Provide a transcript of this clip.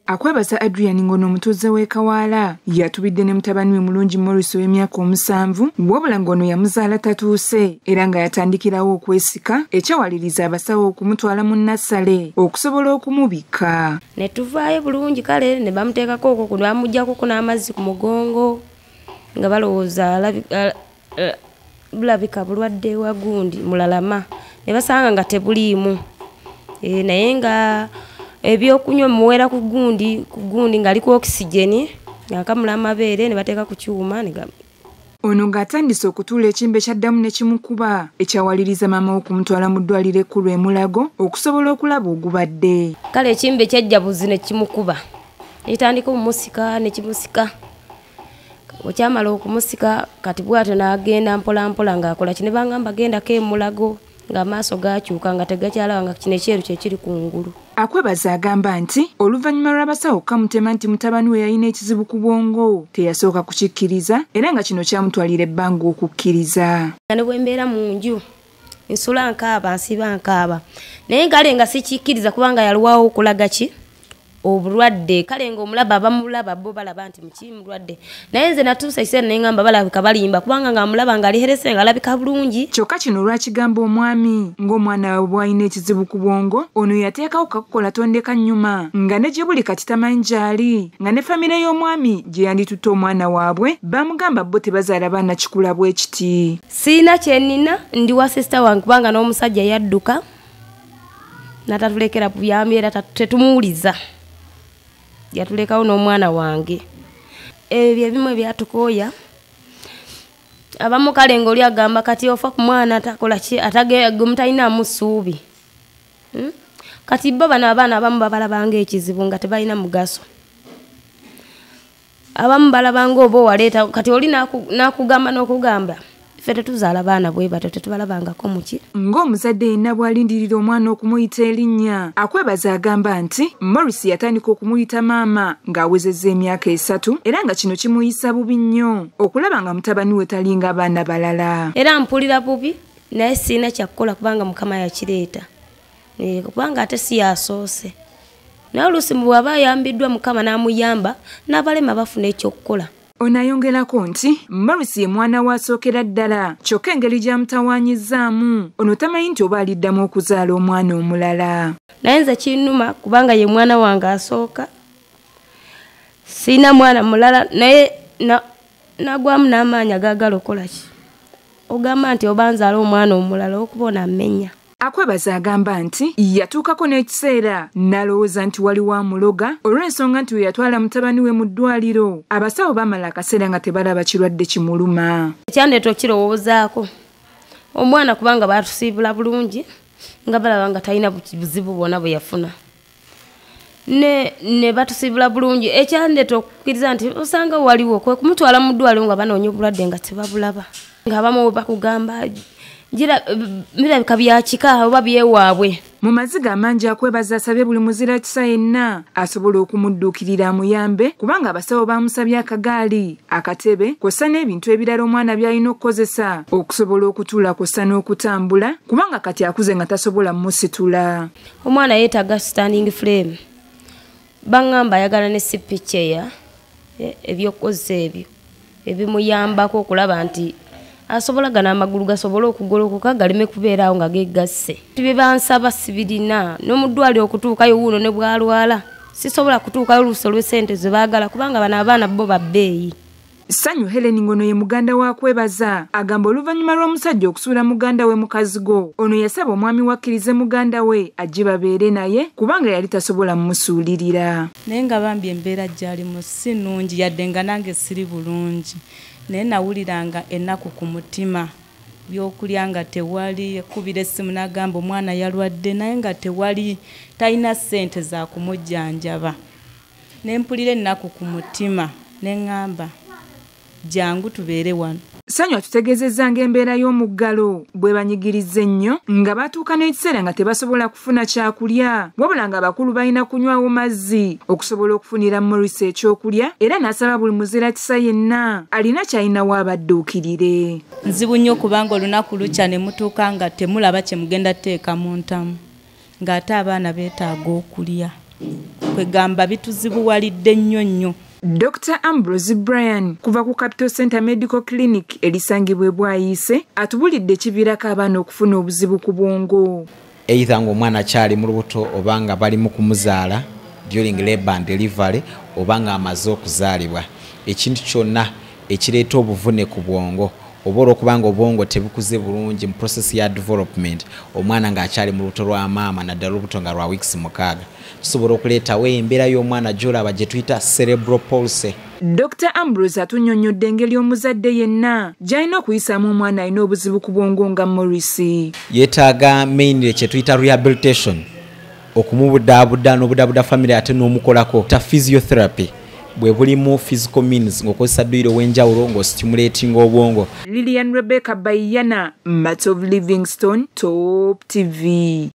Akwebaza Adrian ngono omutuuze w'e Kawaala yatubidde ne mutabaniwe mulungi Morris w'emyaka 7 wabula ngono yamuzaala tatuuse era nga yatandikirawo okwesika ekyawaliriza abasawo okumutwala mu Nassale okusobola okumubika. Ne tuvaayo bulungi kale ne bamuteekako okwo bamuggyako n'amazzi ku mugongo nga balowooza bulabika bulwadde wa gundi mulalama ne basanga nga tebuliimu naye nga ebyokunywa muwera ku gundi nga liko oxygeni ng'akamula amabeere ne bateeka ku kyuma ono ng'atandise okutuula ekimbe kyaddamu ne kimukuba ekyawaliriza maama okumutwala mu ddwaliro ekkulu e Mulago okusobola okulaba ogubadde. Kale ekimbe kyajja buzi ne kimukuba etandika omumusika ne kimusika okyamala okumusika kati bw'atyo n'agenda mpolampola ng'akola kino bangamba gendako e Mulago ng'amaaso gakyuka nga tegakyalaba nga kino ekyeru kye kiri ku ngulu. Akwebaza agamba nti oluvannyuma lw'abasawo okamutema nti mutabaniwe yalina ekizibu ku bwongo teyasooka kukikkiriza era nga kino kyamutwalira ebbanga okukkiriza. Ne bwe mbeera mu nju nsula nkaaba nsiba nkaaba naye kale nga sikikkiriza kubanga yalwawo okulaga ki obulwadde kale ng'omulaba abamulaba bo balaba nti muki mulwadde naye nze natuusa ekiseera ne ngamba balabika balimba kubanga ng'amulaba ng'aliherese ng'alabika bulungi. Kyokka kino lwakigamba omwami ng'omwana we bw'alina ekizibu ku bwongo ono yateekawo kakukola tondeka nnyuma nga ne gye buli kati tamanyi gy'ali nga ne famire y'omwami gye yanditutte omwana waabwe bamugamba bo tebazaala baana kikula bwe kiti. Siina kye nnina ndi wa sisita wange kubanga n'omusajja yadduka natatulekera buyambi era tetumuwuliza yatulekawo n'omwana wange ebyo ebimu ebyatukooya abamu kale ng'oli agamba kati ofa ku mwana atakola ki mutalinamu ssuubi kati bo bano abaana abamu babalabanga ekizibu nga tebalina mugaso abamu balabanga oba owaleeta kati oli n'akugamba n'okugamba ffe tetuzaala baana bwe bato tetubalabangako muki. Ng'omuzadde yenna bw'alindirira omwana okumuyita erinnya akwebaza agamba nti Morris yatandika okumuyita maama ng'awezezza emyaka 3 era nga kino kimuyisa bubi nnyo okulaba nga mutabaniwe talinga baana balala. Era mpulira bubi naye siina kyakukola kubanga Mukama yakireeta kubanga ate si yasoose naye oluusi bw'aba ayambiddwa Mukama n'amuyamba n'abalema bafuna ekyokukola. Ono ayongerako nti Morris ye mwana waasookera ddala kyokka engeri gy'amutawaanyizaamu ono tamanyi nti oba aliddamu okuzaala omwana omulala. Naye nze kinnuma kubanga ye mwana wange asooka siina mwana mulala naye nagwamu n'amaanyi agaagala okola ki ogamba nti oba nzaala omwana omulala okubona mmenya. Akwebaza agamba nti yatuukako n'ekiseera n'alowooza nti waliwo amuloga olw'ensonga nti we yatwala mutabaniwe mu ddwaliro abasawo bamala akaseera nga tebalaba kirwadde kimuluma. Ekyandeeta okirowoozaako omwana kubanga baatusiibula bulungi nga balaba nga talina buzibu bwonna bwe yafuna ne batusiibula bulungi ekyandeeta okukkiriza nti osanga waliwo kwe kumutwala mu ddwaliro nga banoonya obulwadde nga tebabulaba ng'abamu bakugamba mirabika byakika oba byewaabwe. Mu maziga amangi akwebaza asabye buli muzira kisa yenna asobola okumudduukirira amuyambe kubanga abasawo bamusabye akagaali akatebe kw'ossa n'ebintu ebirala omwana by'alina okukozesa okusobola okutuula kw'ossa n'okutambula kubanga kati akuze nga tasobola musitula. Omwana yeetaga standing frame bangamba ayagala ne sipiceya ebyokukozesa ebyo ebimuyambako okulaba nti asobola gana amagulu gasobola okugolokoka galeme kubeeraawo nga gegasse. Bye bansaba sibirina n'omuddwaliro okutuukayo wuuno ne bwalwala sisobola kutuukayo oluusi olw'essente ze baagala kubanga bano abaana bo babbeeyi. Sanyu Helen ngono ye muganda wa kwebaza agamba oluvannyuma lw'omusajja okusuula muganda we mukazi go ono yasaba omwami wakkirize muganda we ajje babeere naye kubanga yali tasobola mmusuulirira. Naye nga bambi embeera gy'alimu si nnungi yadde nga nange siri bulungi naye nawuliranga ennaku ku mutima byokulya nga tewali yakubira essimu n'agamba omwana yalwadde naye nga tewali talina ssente za kumujanjaba ne mpulira ennaku ku mutima ne ŋŋamba jangu tubeere wano. Sanyu atutegeezezza ng'embeera y'omuggalo bwe banyigiriza ennyo nga batuuka n'ekiseera nga tebasobola kufuna kyakulya wabula nga abakulu balina kunywawo mazzi okusobola okufunira Morris ekyokulya era n'asaba buli muzira kisa yenna alina ky'alinawo abadduukirire. Nzibu nnyo kubanga olunaku lukya ne mutuuka nga temulaba kye mugenda tteeka mu ntamu ng'ate abaana beetaaga okulya. kwegamba bituzibuwalidde nnyo. Dr. Ambrose Bryan kuva ku Capital Center Medical Clinic erisangibwe Bwayise atubulidde kiviirako abaana okufuna obuzibu ku bwongo. Either ng'omwana akyali mu lubuto obanga bali mu kumuzaala during labor and delivery obanga amaze okuzaalibwa. Ekintu kyonna ekireeta obuvune ku bwongo oba olwokubanga obwongo tebukuze bulungi mu process ya development omwana ng'akyali mu lubuto lwa maama naddala olubuto nga lwa weeks 6 kisobola okuleetawo embeera y'omwana gy'olaba gye tuyita cerebral palsy. Dr. Ambrose atunnyonnyodde engeri omuzadde yenna gy'alina okuyisaamu omwana alina obuzibu ku bwongo nga Morris. Yettaga mainly kye tuyita rehabilitation okumubudaabuda n'obudaabuda family ate n'omukolako ta physiotherapy bwe bulimu physical means ng'okozesa dduyiro w'enjawulo ng'ostimulatinga obwongo. Lilian Rebecca Bayana, Matt of Livingstone, Top TV.